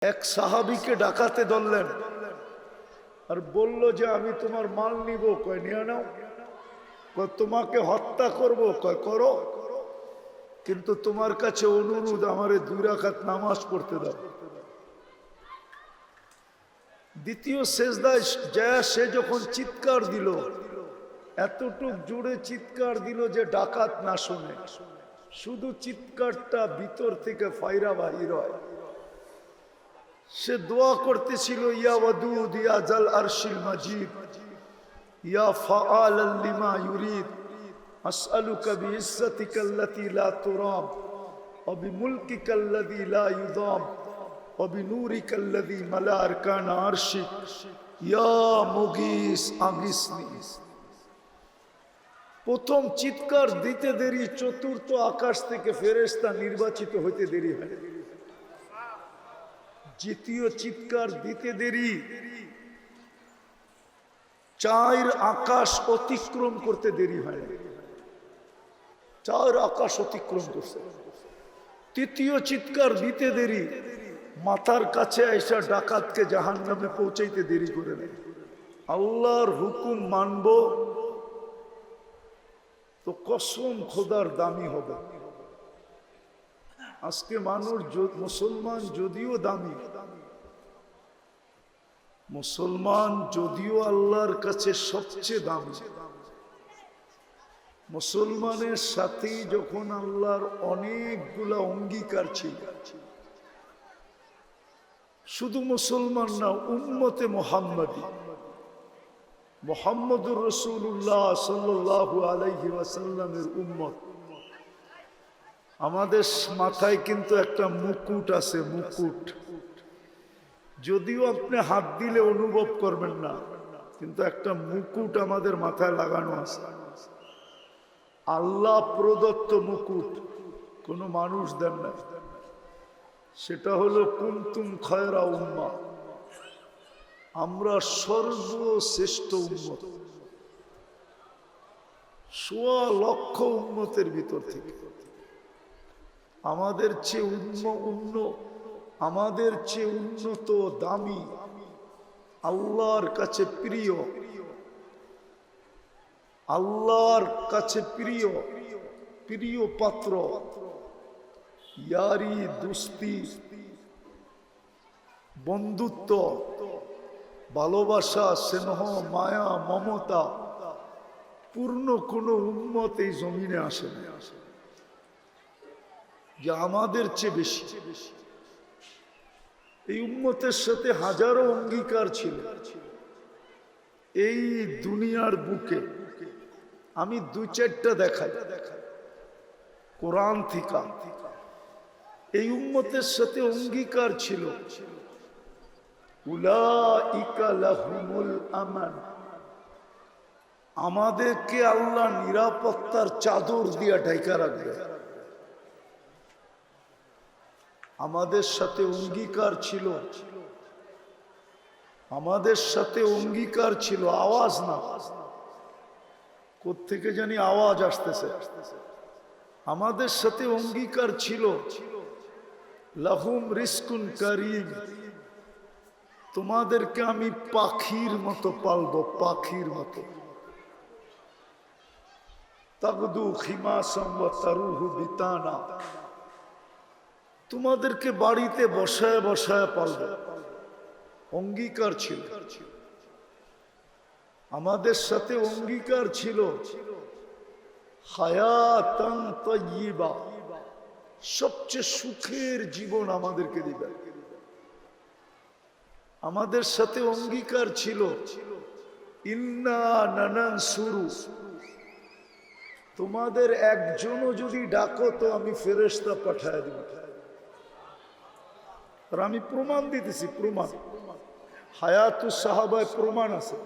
এক সাহাবীকে ডাকাতে ধরলেন আর বলল যে আমি তোমার মাল নিব। কয় নিয়ে নাও। কয় তোমাকে হত্যা করব। কয় করো, কিন্তু তোমার কাছে অনুরোধ আমারে 2 রাকাত নামাজ পড়তে দাও। দ্বিতীয় সেজদায় যায় সে যখন চিৎকার দিল, এতটুক জোরে চিৎকার দিল যে ডাকাত না শুনে, শুধু চিৎকারটা ভিতর থেকে ফায়রা বাহির হয়। সে দোয়া করতেছিল, ইয়া ওয়াদুদ ইয়া জাল আরশিল মাজিদ ইয়া ফাআলাল লিমা ইউরিদ আসআলুকা বিইজ্জাতিকাল্লাতী লা তুরাম ওয়া বিমুলকিকাল্লাযী লা ইউদাম ওয়া বিনূরিকাল্লাযী মালা আরকানা আরশিক ইয়া মুগীস আগিসনি। প্রথম চিৎকার দিতে দেরি, চতুর্থ আকাশ থেকে ফেরেশতা নির্বাচিত হইতে দেরি হয়। দ্বিতীয় চিৎকার দিতে দেরি, 4 আকাশ অতিক্রম করতে দেরি হয়। 4 আকাশ অতিক্রম করছে। তৃতীয় চিৎকার দিতে দেরি, মাথার কাছে আইসা ডাকাতকে জাহান্নামে পৌঁছাইতে দেরি করে নেয়। আল্লাহর হুকুম মানব তো কসম খোদার দামি হবে। আজকে মানুষ মুসলমান যদিও দামি, মুসলমান যদিও আল্লাহর কাছে সবচেয়ে দামি, মুসলমানের সাথে যখন আল্লাহর অনেকগুলা অঙ্গীকার ছিল, শুধু মুসলমান না, উম্মতে মুহাম্মাদী মুহাম্মদুর রাসূলুল্লাহ সাল্লাল্লাহু আলাইহি ওয়াসাল্লামের উম্মত। আমাদের মাথায় কিন্তু একটা মুকুট আছে, মুকুট। যদিও আপনি হাত দিলে অনুভব করবেন না, কিন্তু একটা মুকুট আমাদের মাথায় লাগানো আছে। আল্লাহ প্রদত্ত মুকুট, কোনো মানুষ দেন না। সেটা হলো কুনতুম খায়রা উম্মাহ, আমরা সর্বশ্রেষ্ঠ উম্মত। 1.25 লক্ষ উম্মতের ভিতর থেকে আমাদের চেয়ে আমাদের চেয়ে উন্নত, দামি, আল্লাহর কাছে প্রিয়, আল্লাহর কাছে প্রিয়, প্রিয় পাত্র, ইয়ারি দুস্তি, বন্ধুত্ব, ভালোবাসা, স্নেহ, মায়া, মমতা পূর্ণ কোন উম্মত এই জমিনে আসে না যে আমাদের চেয়ে বেশি। এই উম্মতের সাথে হাজারো অঙ্গীকার ছিল। এই দুনিয়ার বুকে আমি 2-4টা দেখাই কোরআন থেকে। এই উম্মতের সাথে অঙ্গীকার ছিল, উলাইকা লাহুমুল আমান, আমাদেরকে আল্লাহ নিরাপত্তার চাদর দিয়া ঢাকা রাখবে। আমাদের সাথে অঙ্গীকার ছিল, আমাদের সাথে অঙ্গীকার ছিল, আওয়াজ না, কোত্থেকে জানি আওয়াজ আসতেছে। আমাদের সাথে অঙ্গীকার ছিল, লাহুম রিজকুন কারীম, তোমাদেরকে আমি পাখির মতো পালবো, পাখির মতো। তাগদু খিমাসাম ওয়া তারুহু বিতানা, তোমাদেরকে বাড়িতে বসায় বসায় পালবো। অঙ্গীকার ছিল। আমাদের সাথে অঙ্গীকার ছিল, হায়াতান তাইয়্যিবা, সবচেয়ে সুখের জীবন আমাদেরকে দিবে। আমাদের সাথে অঙ্গীকার ছিল, ইন্না নানানসুরু, তোমাদের একজনও যদি ডাকো তো আমি ফেরেশতা পাঠায় দেব। আর আমি প্রমাণ দিতেছি, প্রমাণ হায়াতুস সাহাবায় প্রমাণ আছে।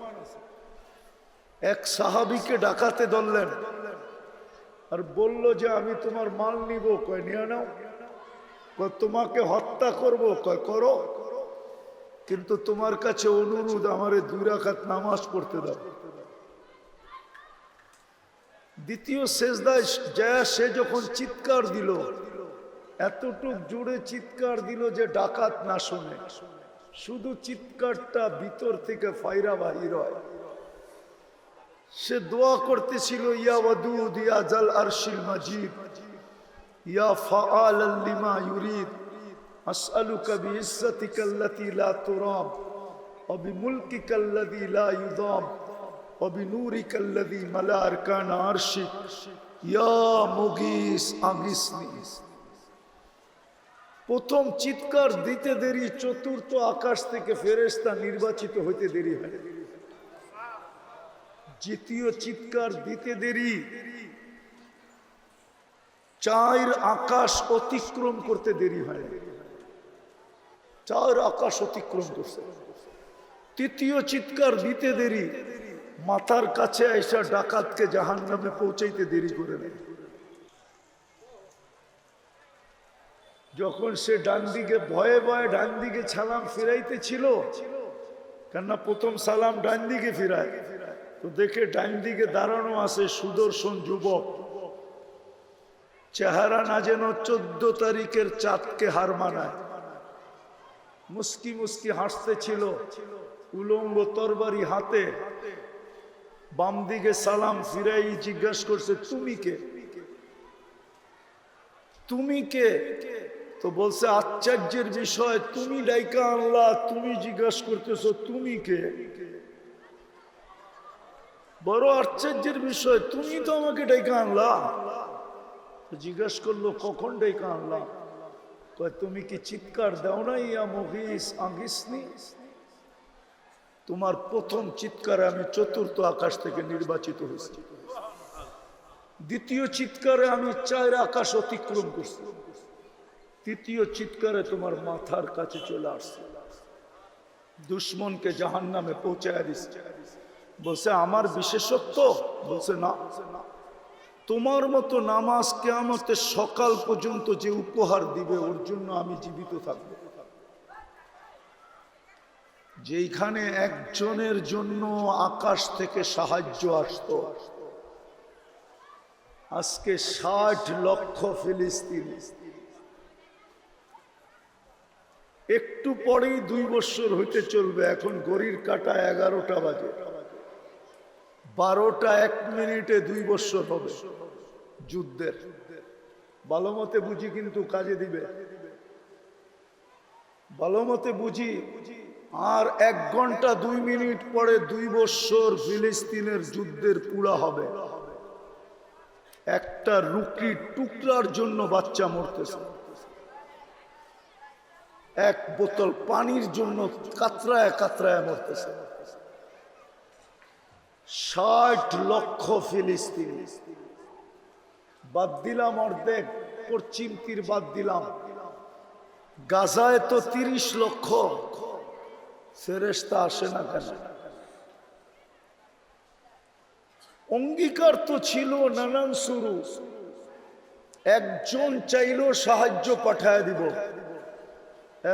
এক সাহাবীকে ডাকাতে ধরলেন আর বলল যে আমি তোমার মাল নিব। কয় নিয়ে নাও। কয় তোমাকে হত্যা করব। কয় করো, কিন্তু তোমার কাছে অনুরোধ আমারে 2 রাকাত নামাজ পড়তে দাও। দ্বিতীয় সেজদায় যায় সে যখন চিৎকার দিল, এতটুক জোরে চিৎকার দিল যে ডাকাত না শোনে, শুধু চিৎকারটা ভিতর থেকে ফায়রা বাহির হয়। সে দোয়া করতেছিল, ইয়া ওয়াদুদ ইয়া জাল আরশিল মাজিদ ইয়া ফাআলাল লিমা ইউরিদ আসআলুকা বিইজ্জাতিকা আল্লাতী লা তুরাব ওয়া বিমুলকিকা আল্লাযী লা ইউদাম ওয়া বিনূরিকা আল্লাযী মালা আরকান আরশিক ইয়া মুগীস আগিসনি। প্রথম চিৎকার দিতে দেরি, চতুর্থ আকাশ থেকে ফেরেশতা নির্বাচিত হইতে দেরি হয়। দ্বিতীয় চিৎকার দিতে দেরি, চার আকাশ অতিক্রম করতে দেরি হয়, চার আকাশ অতিক্রম করছে। তৃতীয় চিৎকার দিতে দেরি, মাথার কাছে এসে ডাকাতকে জাহান্নামে পৌঁছাইতে দেরি করে নেয়। যখন সে ডান দিকে ভয়ে ভয়ে ডান দিকে সালাম ফিরাইতে ছিল, কেননা প্রথম সালাম ডান দিকে ফিরায়, তো দেখে ডান দিকে দাঁড়ানো আছে সুদর্শন যুবক, চেহারা না যেন 14 তারিখের চাঁদকে হার মানায়, মুস্কি মুস্কি হাসতেছিল, উলঙ্গ তরবারি হাতে। বাম দিকে সালাম ফিরাই জিজ্ঞাসা করছে, তুমি কে? তুমি কে? তো বলছে, আশ্চর্যের বিষয়, তুমি ডাইকা আল্লাহ, তুমি জিজ্ঞাসা করতেছো তুমি কে? বড় আশ্চর্যের বিষয়, তুমি তো আমাকে ডাইকা আনলা। জিজ্ঞাসা করলো, কখন ডাইকা আনলা? কয়, তুমি কি চিৎকার দাও না, ইয়া মুগীস আগিসনি? তোমার প্রথম চিৎকারে আমি চতুর্থ আকাশ থেকে নির্বাচিত হয়েছি, দ্বিতীয় চিৎকারে আমি 4 আকাশ অতিক্রম করছি, তৃতীয় চিৎকারে তোমার মাথার কাছে চলে আসছে, দুশ্মনকে জাহান্নামে পৌঁছায় দিচ্ছে। বলছে, আমার বিশেষত্ব? বলছে, না, তোমার মতো নামাজ কিয়ামতের সকাল পর্যন্ত যে উপহার দিবে, ওর জন্য আমি জীবিত থাকব। যেখানে একজনের জন্য আকাশ থেকে সাহায্য আসতো, আজকে 60 লক্ষ ফিলিস্তিনি। একটু পরেই 2 বছর হইতে চলবে, এখন ঘড়ির কাঁটা 11টা বাজে, 12টা 1 মিনিটে 2 বছর হবে যুদ্ধের। ভালো মতে বুঝি, কিন্তু কাজে দিবে, ভালো মতে বুঝি। আর 1 ঘন্টা 2 মিনিট পরে 2 বছর ফিলিস্তিনের যুদ্ধের পুরা হবে। একটা রুটির টুকরার জন্য বাচ্চা মরতেছে, 1 বোতল পানির জন্য কাতরায় কাতরায় মরতেছে। 60 লক্ষ ফিলিস্তিনি, বাদ দিলাম অর্ধেক, পশ্চিম তীর বাদ দিলাম, গাজায় তো 30 লক্ষ। ফেরেশতা আসে না কেন? অঙ্গীকার তো ছিল নানান শুরু, একজন চাইলেও সাহায্য পাঠায় দিব,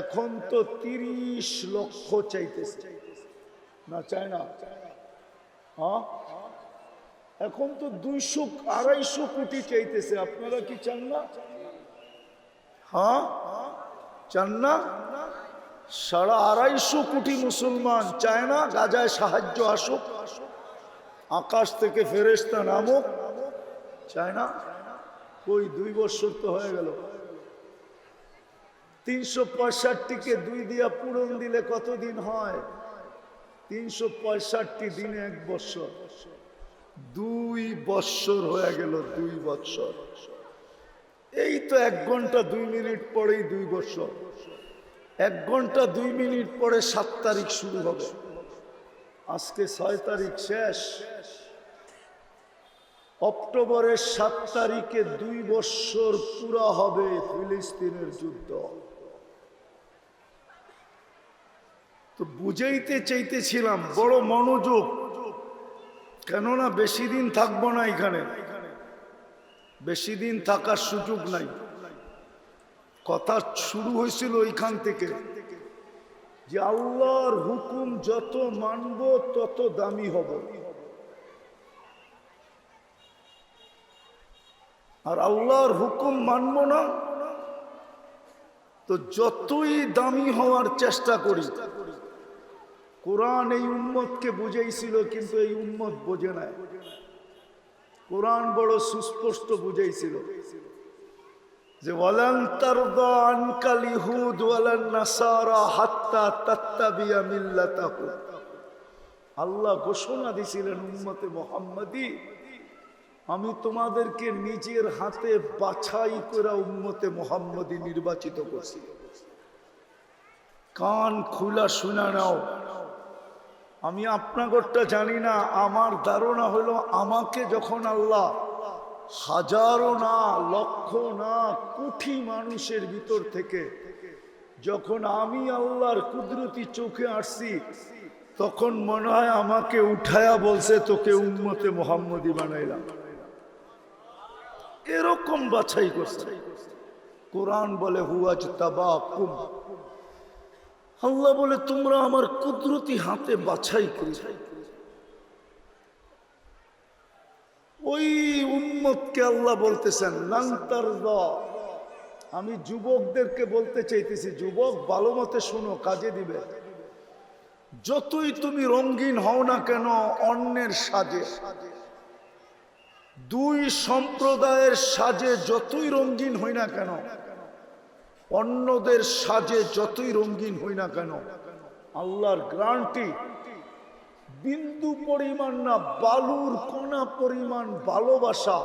এখন তো 30 লক্ষ চাইতেছে, না চায় না? হ্যাঁ, এখন তো 200-250 কোটি চাইতেছে। আপনারা কি চান না? হ্যাঁ, চান না? 250 কোটি মুসলমান চায় না গাজায় সাহায্য আসুক, আকাশ থেকে ফেরেশতা নামুক? চায় না? কই, 2 বছর তো হয়ে গেল। 365কে 2 দিয়া পূরণ দিলে কতদিন হয়? 365 দিনে 1 বছর, 2 বছর হয়ে গেল, 2 বছর। এই তো 1 ঘন্টা 2 মিনিট পরেই 2 বছর, 1 ঘন্টা 2 মিনিট পরে 7 তারিখ শুরু হবে, আজকে 6 তারিখ শেষ। অক্টোবরের 7 তারিখে 2 বছর পুরা হবে ফিলিস্তিনের যুদ্ধ। তো বুঝাইতে চাইতেছিলাম, বড় মনোযোগ, কেননা বেশি দিন থাকবো না এখানে, বেশি দিন থাকার সুযোগ নাই। কথা শুরু হয়েছিল এইখান থেকে যে আল্লাহর হুকুম যত মানব তত দামি হবে, আর আল্লাহর হুকুম মানব না তো যতই দামি হওয়ার চেষ্টা করি, কোরআন এই উম্মতকে বুঝাইছিল কিন্তু এই উম্মত বোঝে নাই। কোরআন বড় সুস্পষ্ট বুঝাইছিল যে ওয়ালান তারদা আনকাল ইহুদ ওয়ালান নাসারা হাত্তা তাত্তাবিয়া মিল্লাতাহুম। আল্লাহ ঘোষণা দিয়েছিলেন উম্মতে মুহাম্মাদি, আমি তোমাদেরকে নিজের হাতে বাছাই করে উম্মতে মুহাম্মাদি নির্বাচিত করছি। কান খুলা শুনা নাও। আমি আপনাগরটা জানি না, আমার ধারণা হলো আমাকে যখন আল্লাহ হাজারো না লক্ষ না কোটি মানুষের ভিতর থেকে যখন আমি আল্লাহর কুদরতি চোখে আসছি, তখন মনে হয় আমাকে উঠায়া বলছে তোকে উম্মতে মুহাম্মাদি বানাইলাম। এরকম বাছাই করছে। কোরআন বলে হুয়াজতাবাকুম, আল্লাহ বলে তোমরা আমার কুদরতি হাতে বাছাই করেছ। ওই উম্মতকে আল্লাহ বলতেছেন লান তারদা। আমি যুবকদেরকে বলতে চাইতেছি, যুবক ভালো মতে শোনো, কাজে দিবে। যতই তুমি রঙিন হও না কেন অন্যের সাজে, দুই সম্প্রদায়ের সাজে যতই রঙিন হই না কেন, অন্যদের সাজে যতই রঙিন হই না কেন, আল্লাহর গ্যারান্টি বিন্দু পরিমাণ না, বালুর কণা পরিমাণ ভালোবাসা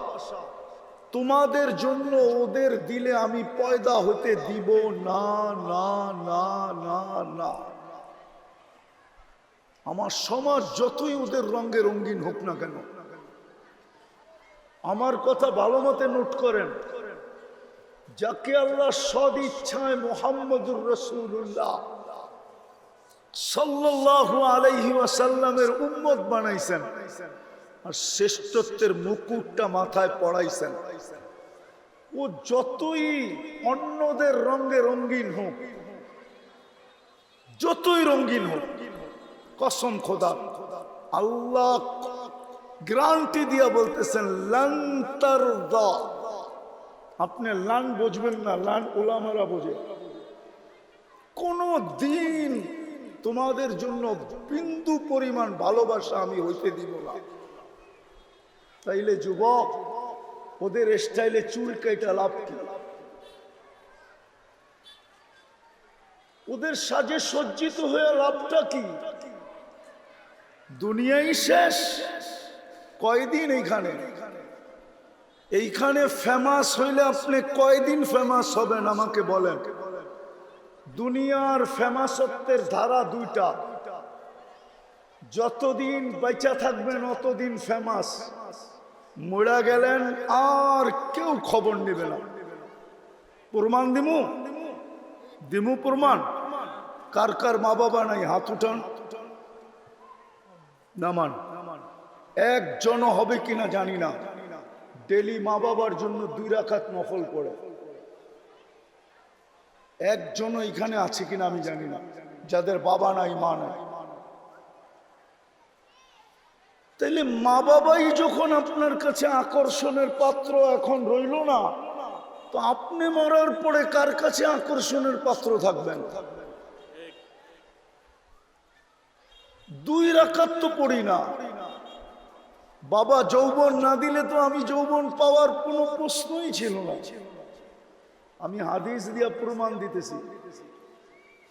তোমাদের জন্য ওদের দিলে আমি পয়দা হতে দিব না, না, না, না, না। আমার সমাজ যতই ওদের রঙে রঙিন হোক না কেন, আমার কথা ভালো মতে নোট করেন, যাকে আল্লাহ সদ ইচ্ছায় মুহাম্মদুর রাসূলুল্লাহ সাল্লাল্লাহু আলাইহি ওয়াসাল্লামের উম্মত বানাইছেন আর শ্রেষ্ঠত্বের মুকুটটা মাথায় পড়াইছেন, ও যতই অন্যদের রঙে রঙিন হোক, যতই রঙিন হোক, কসম খোদা আল্লাহ গ্যারান্টি দিয়া বলতেছেন লান তারদা। আপনি লান বুঝবেন না, লান উলামারা বোঝে। কোন দিন তোমাদের জন্য বিন্দু পরিমাণ ভালোবাসা আমি হইতে দিব না। তাইলে যুবক, ওদের স্টাইলে চুল কাটা লাভ কি? ওদের সাজে সজ্জিত হয়ে লাভটা কি? দুনিয়াই শেষ। কয়দিন এইখানে ফেমাস হইলে আপনি কয়দিন ফেমাস হবেন আমাকে বলেন? দুনিয়ার ফেমাসত্বের ধারা দুইটা, যতদিন বেঁচে থাকবেন অতদিন ফেমাস, মরে গেলেন আর কেউ খবর নেবে না। প্রমাণ দিমু প্রমাণ। কার কার মা বাবা নাই হাত উঠান, নামান। একজন হবে কিনা জানি না, ডেলি মা বাবার জন্য 2 রাকাত নফল পড়ে। একজনও এখানে আছে কিনা আমি জানি না, যাদের বাবা নাই মা নাই। তাইলে মা বাবাই যখন আপনার কাছে আকর্ষণের পাত্র এখন রইল না, তো আপনি মরার পরে কার কাছে আকর্ষণের পাত্র থাকবেন? 2 রাকাত তো পড়ি না। বাবা যৌবন না দিলে তো আমি যৌবন পাওয়ার কোনো প্রশ্নই ছিল না। আমি হাদিস দিয়া প্রমাণ দিতেছি।